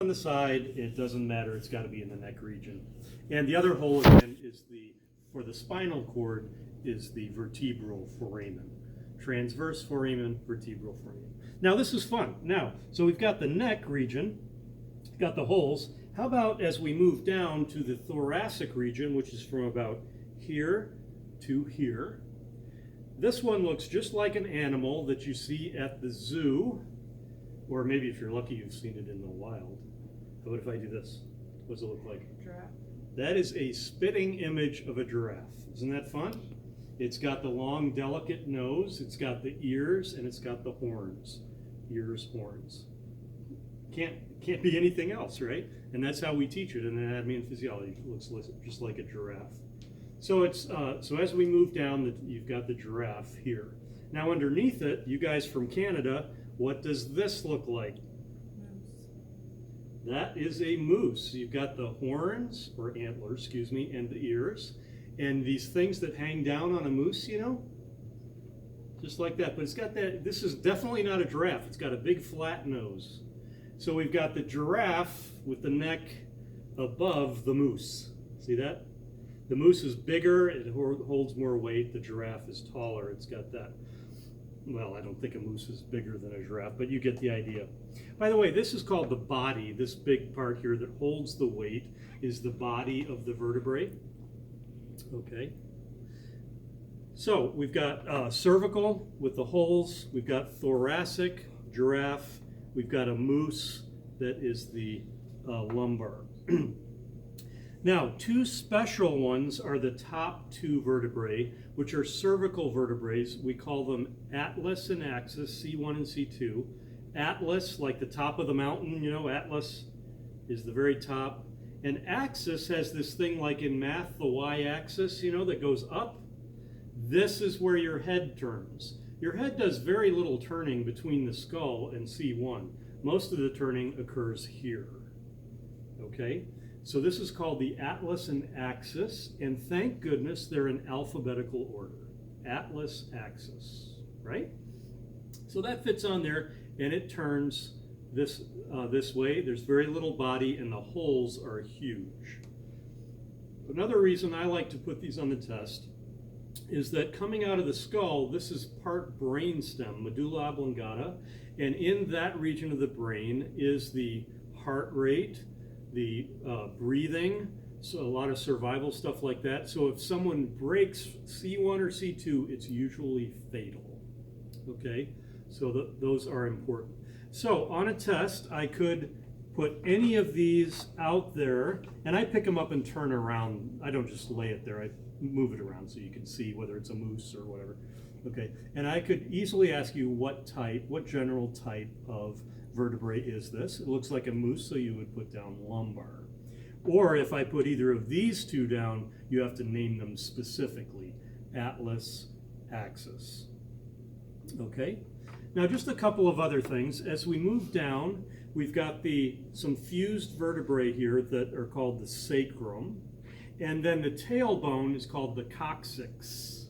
on the side, it doesn't matter, it's got to be in the neck region. And the other hole again is for the spinal cord, is the vertebral foramen. Transverse foramen, vertebral foramen. Now this is fun. Now, so we've got the neck region, got the holes. How about as we move down to the thoracic region, which is from about here to here. This one looks just like an animal that you see at the zoo, or maybe if you're lucky you've seen it in the wild. How about if I do this? What does it look like? Giraffe. That is a spitting image of a giraffe. Isn't that fun? It's got the long, delicate nose, it's got the ears, and it's got the horns. Ears, horns. Can't be anything else, right? And that's how we teach it in anatomy and physiology. It looks just like a giraffe. So it's so as we move down, you've got the giraffe here. Now underneath it, you guys from Canada, what does this look like? Moose. That is a moose. You've got the horns, or antlers, excuse me, and the ears. And these things that hang down on a moose, you know? Just like that. But it's got that, this is definitely not a giraffe. It's got a big flat nose. So we've got the giraffe with the neck above the moose. See that? The moose is bigger, it holds more weight. The giraffe is taller. It's got that. Well, I don't think a moose is bigger than a giraffe, but you get the idea. By the way, this is called the body. This big part here that holds the weight is the body of the vertebrae. Okay. So we've got cervical with the holes. We've got thoracic, giraffe. We've got a moose that is the lumbar. Now, two special ones are the top two vertebrae, which are cervical vertebrae. We call them atlas and axis, C1 and C2. Atlas, like the top of the mountain, you know, atlas is the very top. And axis has this thing like in math, the y-axis, you know, that goes up. This is where your head turns. Your head does very little turning between the skull and C1. Most of the turning occurs here, okay? So this is called the atlas and axis, and thank goodness they're in alphabetical order. Atlas, axis, right? So that fits on there, and it turns this way. There's very little body, and the holes are huge. Another reason I like to put these on the test is that coming out of the skull, this is part brainstem, medulla oblongata, and in that region of the brain is the heart rate, the breathing, so a lot of survival stuff like that. So if someone breaks C1 or C2, it's usually fatal, okay? So those are important. So on a test, I could put any of these out there, and I pick them up and turn around. I don't just lay it there, I move it around so you can see whether it's a moose or whatever. Okay, and I could easily ask you what general type of vertebrae is this? It looks like a moose, so you would put down lumbar. Or if I put either of these two down, you have to name them specifically. Atlas, axis. Okay? Now just a couple of other things. As we move down, we've got some fused vertebrae here that are called the sacrum. And then the tailbone is called the coccyx.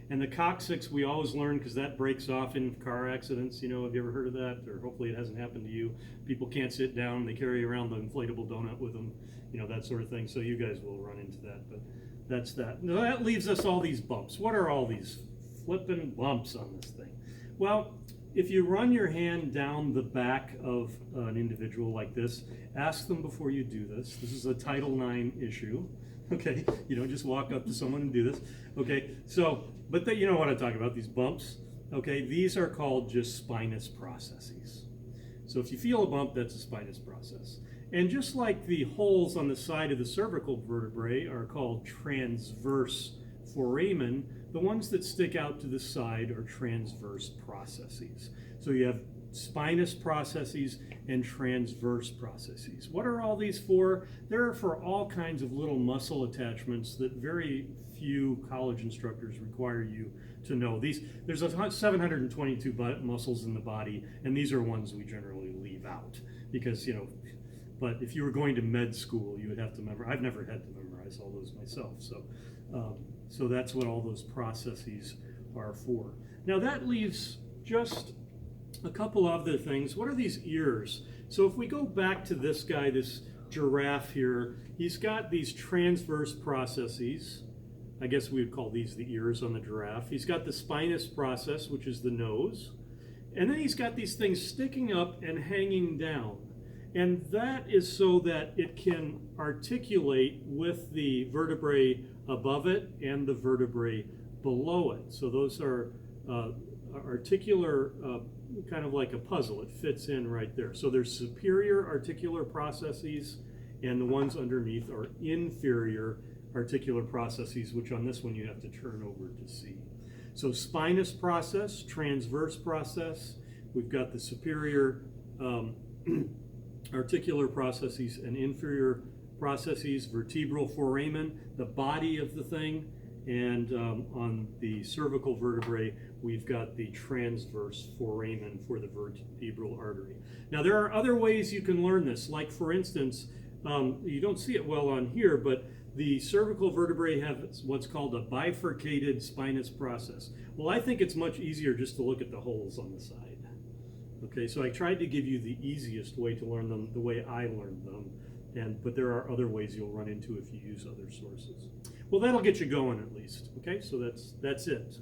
And the coccyx we always learn because that breaks off in car accidents. You know, have you ever heard of that? Or hopefully it hasn't happened to you. People can't sit down, they carry around the inflatable donut with them, you know, that sort of thing. So you guys will run into that, but that's that. Now that leaves us all these bumps. What are all these flippin' bumps on this thing? Well, if you run your hand down the back of an individual like this, ask them before you do this. This is a Title IX issue. Okay, you don't just walk up to someone and do this. Okay, so, but you know what I'm talking about, these bumps. Okay, these are called just spinous processes. So if you feel a bump, that's a spinous process. And just like the holes on the side of the cervical vertebrae are called transverse foramen, the ones that stick out to the side are transverse processes. So you have spinous processes and transverse processes. What are all these for? They're for all kinds of little muscle attachments that very few college instructors require you to know. There's 722 muscles in the body, and these are ones we generally leave out because, you know, but if you were going to med school, you would have to memorize. I've never had to memorize all those myself, so that's what all those processes are for. Now that leaves just a couple other things. What are these ears? So if we go back to this guy, this giraffe here, he's got these transverse processes. I guess we would call these the ears on the giraffe. He's got the spinous process, which is the nose. And then he's got these things sticking up and hanging down. And that is so that it can articulate with the vertebrae above it and the vertebrae below it. So those are articular, kind of like a puzzle. It fits in right there. So there's superior articular processes, and the ones underneath are inferior articular processes, which on this one you have to turn over to see. So spinous process, transverse process, we've got the superior articular processes and inferior processes, vertebral foramen, the body of the thing, and on the cervical vertebrae, we've got the transverse foramen for the vertebral artery. Now there are other ways you can learn this, like for instance, you don't see it well on here, but the cervical vertebrae have what's called a bifurcated spinous process. Well, I think it's much easier just to look at the holes on the side. Okay, so I tried to give you the easiest way to learn them, the way I learned them, but there are other ways you'll run into if you use other sources. Well, that'll get you going at least. Okay, so that's it.